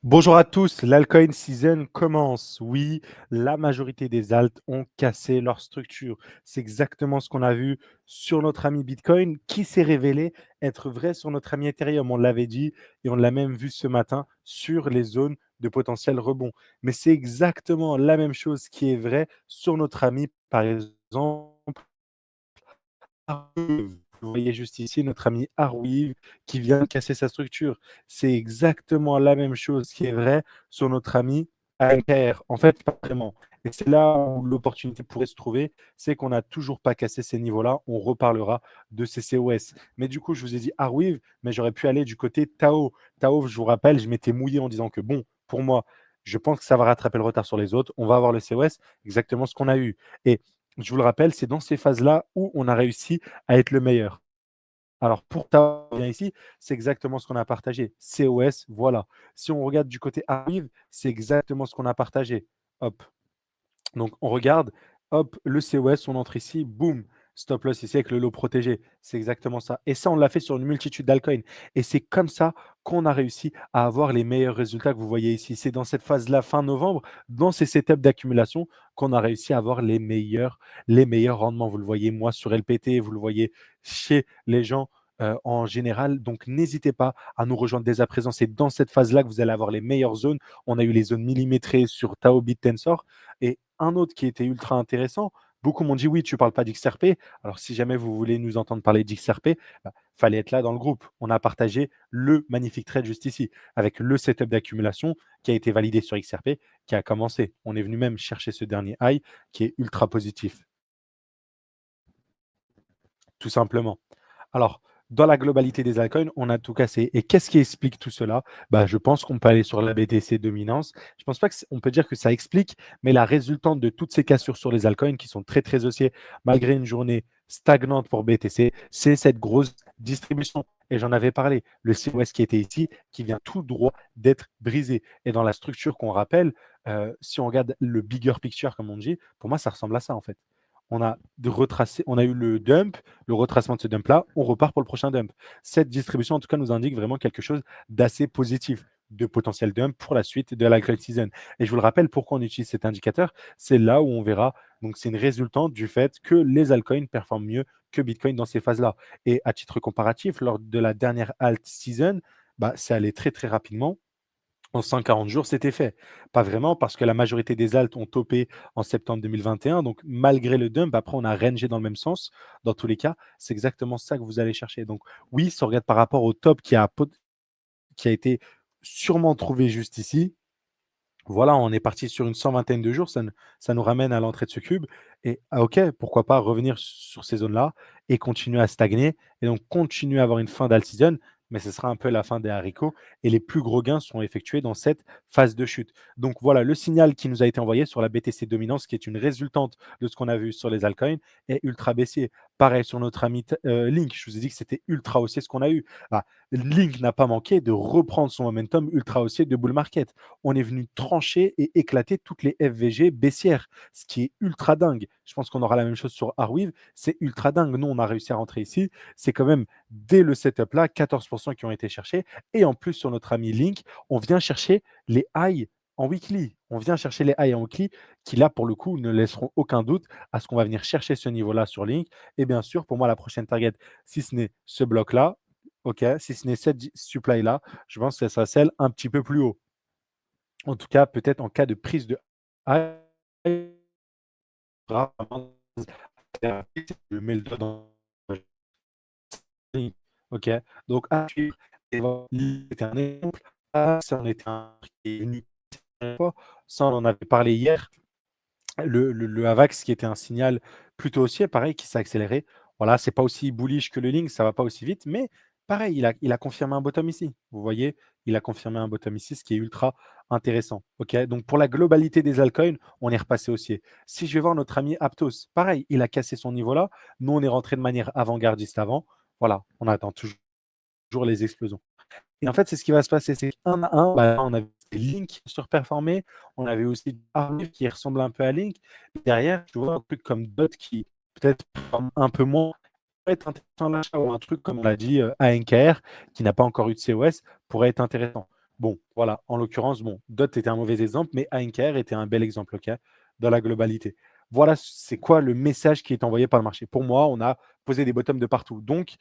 Bonjour à tous, l'altcoin season commence. Oui, la majorité des alts ont cassé leur structure. C'est exactement ce qu'on a vu sur notre ami Bitcoin qui s'est révélé être vrai sur notre ami Ethereum. On l'avait dit et on l'a même vu ce matin sur les zones de potentiel rebond. Mais c'est exactement la même chose qui est vrai sur notre ami, par exemple, Arweave. Vous voyez juste ici notre ami Arweave qui vient de casser sa structure. C'est exactement la même chose qui est vrai sur notre ami ANKR. En fait, pas vraiment. Et c'est là où l'opportunité pourrait se trouver, c'est qu'on n'a toujours pas cassé ces niveaux-là. On reparlera de ces COS. Mais du coup, je vous ai dit Arweave, mais j'aurais pu aller du côté Tao. Tao, je vous rappelle, je m'étais mouillé en disant que bon, pour moi, je pense que ça va rattraper le retard sur les autres. On va avoir le COS, exactement ce qu'on a eu. Et je vous le rappelle, c'est dans ces phases-là où on a réussi à être le meilleur. Alors pour ta bien ici, c'est exactement ce qu'on a partagé. COS, voilà. Si on regarde du côté arrive, c'est exactement ce qu'on a partagé. Hop. Donc on regarde, hop, le COS, on entre ici, boum, stop loss ici avec le lot protégé. C'est exactement ça. Et ça, on l'a fait sur une multitude d'altcoins. Et c'est comme ça qu'on a réussi à avoir les meilleurs résultats que vous voyez ici. C'est dans cette phase-là, fin novembre, dans ces setups d'accumulation, qu'on a réussi à avoir les meilleurs rendements. Vous le voyez, moi, sur LPT, vous le voyez chez les gens. En général, donc n'hésitez pas à nous rejoindre dès à présent. C'est dans cette phase-là que vous allez avoir les meilleures zones. On a eu les zones millimétrées sur Tao Bit Tensor. Et un autre qui était ultra intéressant, beaucoup m'ont dit oui, tu ne parles pas d'XRP. Alors, si jamais vous voulez nous entendre parler d'XRP, fallait être là dans le groupe. On a partagé le magnifique trade juste ici, avec le setup d'accumulation qui a été validé sur XRP, qui a commencé. On est venu même chercher ce dernier high qui est ultra positif, tout simplement. Alors, dans la globalité des altcoins, on a tout cassé. Et qu'est-ce qui explique tout cela? Je pense qu'on peut aller sur la BTC dominance. Je ne pense pas qu'on peut dire que ça explique, mais la résultante de toutes ces cassures sur les altcoins qui sont très, très haussiers, malgré une journée stagnante pour BTC, c'est cette grosse distribution. Et j'en avais parlé, le COS qui était ici, qui vient tout droit d'être brisé. Et dans la structure qu'on rappelle, si on regarde le bigger picture, comme on dit, pour moi, ça ressemble à ça, en fait. On a eu le retracement de ce dump-là, on repart pour le prochain dump. Cette distribution, en tout cas, nous indique vraiment quelque chose d'assez positif, de potentiel dump pour la suite de la grade season. Et je vous le rappelle, pourquoi on utilise cet indicateur? C'est là où on verra. Donc, c'est une résultante du fait que les altcoins performent mieux que Bitcoin dans ces phases-là. Et à titre comparatif, lors de la dernière alt season, c'est allé très, très rapidement. En 140 jours, c'était fait. Pas vraiment, parce que la majorité des alts ont topé en septembre 2021. Donc, malgré le dump, après, on a rangé dans le même sens. Dans tous les cas, c'est exactement ça que vous allez chercher. Donc, oui, si on regarde par rapport au top qui a été sûrement trouvé juste ici, voilà, on est parti sur une 120aine de jours. Ça nous ramène à l'entrée de ce cube. Et OK, pourquoi pas revenir sur ces zones-là et continuer à stagner. Et donc, continuer à avoir une fin d'alt-season. Mais ce sera un peu la fin des haricots. Et les plus gros gains sont effectués dans cette phase de chute. Donc, voilà, le signal qui nous a été envoyé sur la BTC dominance, qui est une résultante de ce qu'on a vu sur les altcoins, est ultra baissier. Pareil sur notre ami Link. Je vous ai dit que c'était ultra haussier ce qu'on a eu. Link n'a pas manqué de reprendre son momentum ultra haussier de bull market. On est venu trancher et éclater toutes les FVG baissières, ce qui est ultra dingue. Je pense qu'on aura la même chose sur Arweave. C'est ultra dingue. Nous, on a réussi à rentrer ici. C'est quand même, dès le setup là, 14% qui ont été cherchés. Et en plus, sur notre ami Link, on vient chercher les highs en weekly. On vient chercher les highs en weekly qui, là, pour le coup, ne laisseront aucun doute à ce qu'on va venir chercher ce niveau-là sur Link. Et bien sûr, pour moi, la prochaine target, si ce n'est ce bloc-là, OK, si ce n'est cette supply-là, je pense que ça scelle un petit peu plus haut. En tout cas, peut-être en cas de prise de high, je mets le doigt dans OK. Donc à suivre. C'était un exemple. Ça en était un qui est venu fois. Ça, on en avait parlé hier. Le AVAX qui était un signal plutôt haussier, pareil, qui s'est accéléré. Voilà, c'est pas aussi bullish que le Link, ça va pas aussi vite, mais pareil, il a confirmé un bottom ici. Vous voyez, il a confirmé un bottom ici, ce qui est ultra intéressant. Ok, donc pour la globalité des altcoins, on est repassé haussier. Si je vais voir notre ami Aptos, pareil, il a cassé son niveau là. Nous, on est rentré de manière avant-gardiste avant. Voilà, on attend toujours les explosions. Et en fait, c'est ce qui va se passer, c'est qu'un à un, on avait Link qui surperformait, on avait aussi Armif qui ressemble un peu à Link. Derrière, tu vois, un truc comme Dot qui peut-être performe un peu moins, pourrait être intéressant l'achat, ou un truc comme on l'a dit, ANKR, qui n'a pas encore eu de COS, pourrait être intéressant. Bon, voilà, en l'occurrence, bon, DOT était un mauvais exemple, mais Anker était un bel exemple, OK, dans la globalité. Voilà, c'est quoi le message qui est envoyé par le marché. Pour moi, on a posé des bottoms de partout. Donc,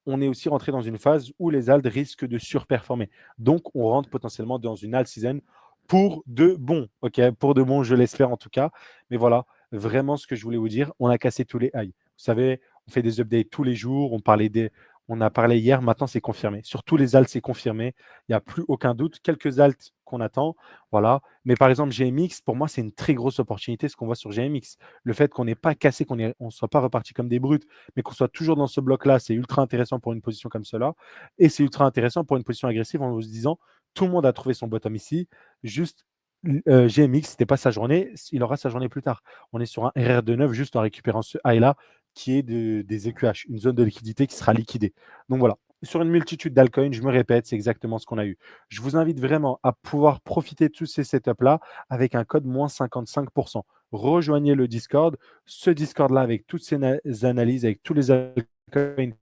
on est aussi rentré dans une phase où les alts risquent de surperformer. Donc, on rentre potentiellement dans une alt season pour de bon, OK, pour de bon, je l'espère en tout cas. Mais voilà, vraiment ce que je voulais vous dire, on a cassé tous les highs. Vous savez, on fait des updates tous les jours, on a parlé hier, maintenant c'est confirmé. Sur tous les alts, c'est confirmé. Il n'y a plus aucun doute. Quelques alts qu'on attend, voilà. Mais par exemple, GMX, pour moi, c'est une très grosse opportunité ce qu'on voit sur GMX. Le fait qu'on n'ait pas cassé, qu'on ne soit pas reparti comme des brutes, mais qu'on soit toujours dans ce bloc-là, c'est ultra intéressant pour une position comme cela. Et c'est ultra intéressant pour une position agressive en vous disant, tout le monde a trouvé son bottom ici. Juste, GMX, ce n'était pas sa journée, il aura sa journée plus tard. On est sur un RR de 9 juste en récupérant ce high-là qui est des EQH, une zone de liquidité qui sera liquidée. Donc voilà, sur une multitude d'altcoins, je me répète, c'est exactement ce qu'on a eu. Je vous invite vraiment à pouvoir profiter de tous ces setups-là avec un code moins 55%. Rejoignez le Discord, ce Discord-là avec toutes ces analyses, avec tous les altcoins,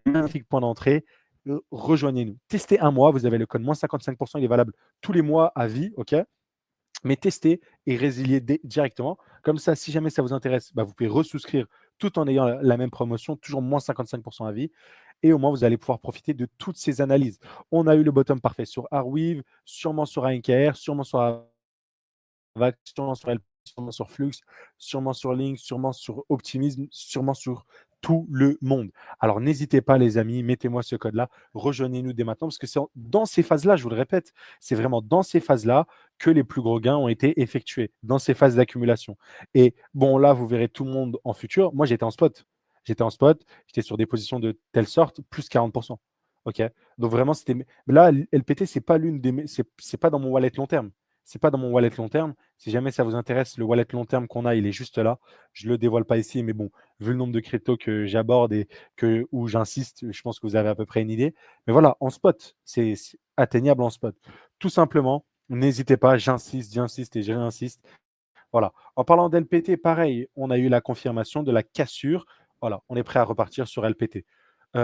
magnifique point d'entrée. Rejoignez-nous. Testez un mois, vous avez le code moins 55%, il est valable tous les mois à vie, ok? Mais testez et résiliez directement. Comme ça, si jamais ça vous intéresse, bah, vous pouvez resouscrire tout en ayant la même promotion, toujours moins 55% à vie. Et au moins, vous allez pouvoir profiter de toutes ces analyses. On a eu le bottom parfait sur Arweave, sûrement sur ANKR, sûrement sur Avax, sûrement sur LP, sûrement sur Flux, sûrement sur Link, sûrement sur Optimism, sûrement sur tout le monde. Alors n'hésitez pas les amis, mettez-moi ce code-là, rejoignez-nous dès maintenant parce que c'est dans ces phases-là, je vous le répète, c'est vraiment dans ces phases-là que les plus gros gains ont été effectués, dans ces phases d'accumulation. Et bon, là, vous verrez tout le monde en futur. Moi, j'étais en spot. J'étais en spot, j'étais sur des positions de telle sorte, plus 40%. OK. Donc vraiment, c'était. Mais là, LPT, c'est pas l'une des. C'est pas dans mon wallet long terme. C'est pas dans mon wallet long terme. Si jamais ça vous intéresse, le wallet long terme qu'on a, il est juste là. Je ne le dévoile pas ici, mais bon, vu le nombre de cryptos que j'aborde et où j'insiste, je pense que vous avez à peu près une idée. Mais voilà, en spot, c'est atteignable en spot. Tout simplement, n'hésitez pas, j'insiste et j'insiste. Voilà. En parlant d'LPT, pareil, on a eu la confirmation de la cassure. Voilà, on est prêt à repartir sur LPT.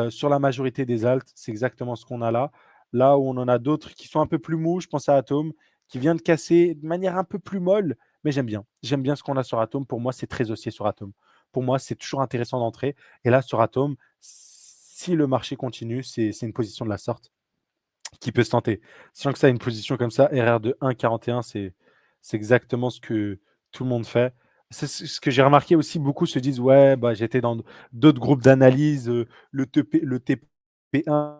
Sur la majorité des alts, c'est exactement ce qu'on a là. Là où on en a d'autres qui sont un peu plus mous, je pense à Atom, qui vient de casser de manière un peu plus molle, mais j'aime bien. J'aime bien ce qu'on a sur Atom. Pour moi, c'est très haussier sur Atom. Pour moi, c'est toujours intéressant d'entrer. Et là, sur Atom, si le marché continue, c'est une position de la sorte qui peut se tenter. Sachant que ça, une position comme ça, RR de 1,41, c'est exactement ce que tout le monde fait. C'est ce que j'ai remarqué aussi, beaucoup se disent, ouais, bah, j'étais dans d'autres groupes d'analyse, le TP1,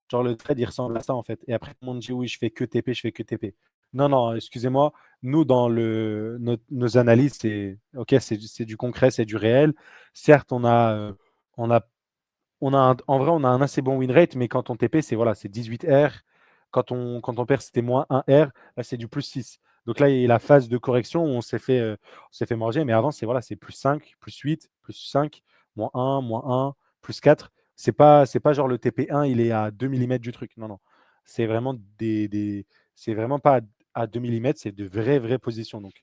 genre le trade, il ressemble à ça en fait. Et après, tout le monde dit, oui, je fais que TP, je fais que TP. Non, non, excusez-moi, nous, dans nos analyses, c'est ok, c'est du concret, c'est du réel. Certes, on a en vrai, on a un assez bon win rate, mais quand on TP, c'est voilà, c'est 18 R. Quand on perd, c'était moins 1 R. Là, c'est du plus 6. Donc là, il y a la phase de correction où on s'est fait manger. Mais avant, c'est voilà, c'est plus 5, plus 8, plus 5, moins un, plus 4. C'est pas genre le TP1, il est à 2 millimètres du truc. Non, non. C'est vraiment c'est vraiment pas à 2 millimètres, c'est de vraies positions. Donc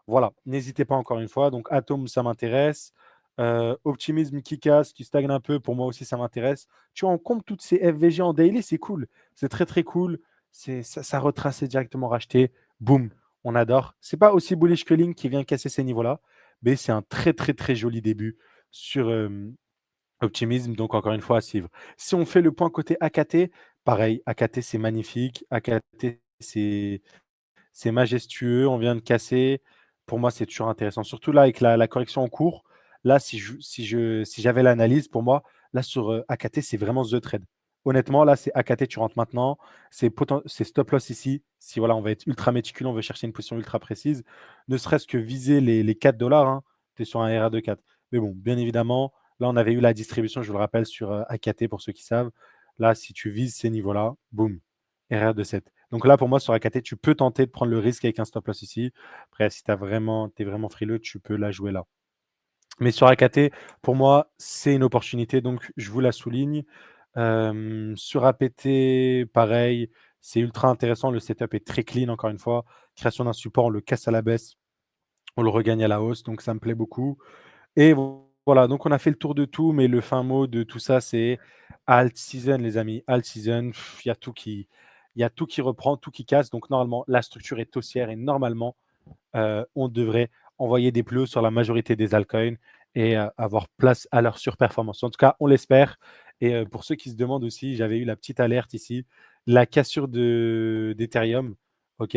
voilà, n'hésitez pas encore une fois. Donc Atom, ça m'intéresse. Optimisme qui casse, qui stagne un peu, pour moi aussi, ça m'intéresse. Tu vois, on compte toutes ces FVG en daily, c'est cool. C'est très, très cool. Ça retrace, c'est directement racheté. Boum, on adore. C'est pas aussi bullish que Link qui vient casser ces niveaux-là, mais c'est un très, très, très joli début sur Optimisme. Donc, encore une fois, à suivre. Si on fait le point côté AKT, pareil, AKT, c'est magnifique. AKT, c'est majestueux, on vient de casser. Pour moi, c'est toujours intéressant. Surtout là, avec la correction en cours. Là, si j'avais l'analyse, pour moi, là, sur AKT, c'est vraiment The Trade. Honnêtement, là, c'est AKT, tu rentres maintenant. C'est stop loss ici. Si voilà, on va être ultra méticuleux, on veut chercher une position ultra précise. Ne serait-ce que viser les 4 dollars. Hein, tu es sur un RR de 4. Mais bon, bien évidemment, là, on avait eu la distribution, je vous le rappelle, sur AKT pour ceux qui savent. Là, si tu vises ces niveaux-là, boum, RR de 7. Donc là, pour moi, sur AKT, tu peux tenter de prendre le risque avec un stop loss ici. Après, si tu es vraiment frileux, tu peux la jouer là. Mais sur AKT, pour moi, c'est une opportunité, donc je vous la souligne. Sur APT, pareil, c'est ultra intéressant. Le setup est très clean, encore une fois. Création d'un support, on le casse à la baisse, on le regagne à la hausse, donc ça me plaît beaucoup. Et voilà, donc on a fait le tour de tout, mais le fin mot de tout ça, c'est alt season, les amis, alt season, il y a tout qui reprend, tout qui casse. Donc, normalement, la structure est haussière et normalement, on devrait envoyer des plus hauts sur la majorité des altcoins et avoir place à leur surperformance. En tout cas, on l'espère. Et pour ceux qui se demandent aussi, j'avais eu la petite alerte ici, la cassure d'Ethereum. OK.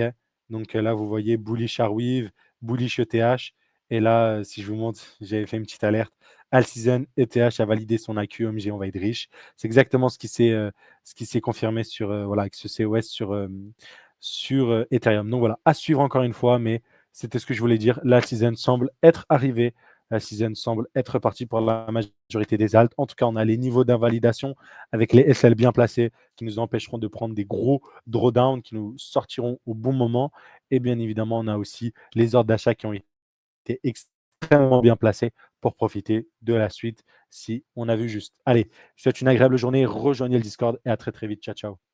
Donc là, vous voyez bullish Arweave, bullish ETH. Et là, si je vous montre, j'avais fait une petite alerte. All season, ETH a validé son AQ OMG, on va être riche. C'est exactement ce qui s'est confirmé sur, voilà, avec ce COS sur Ethereum. Donc voilà, à suivre encore une fois, mais c'était ce que je voulais dire. La season semble être arrivée. La season semble être partie pour la majorité des alts. En tout cas, on a les niveaux d'invalidation avec les SL bien placés qui nous empêcheront de prendre des gros drawdowns qui nous sortiront au bon moment. Et bien évidemment, on a aussi les ordres d'achat qui ont été extrêmement bien placés pour profiter de la suite si on a vu juste. Allez, je vous souhaite une agréable journée. Rejoignez le Discord et à très très vite. Ciao, ciao.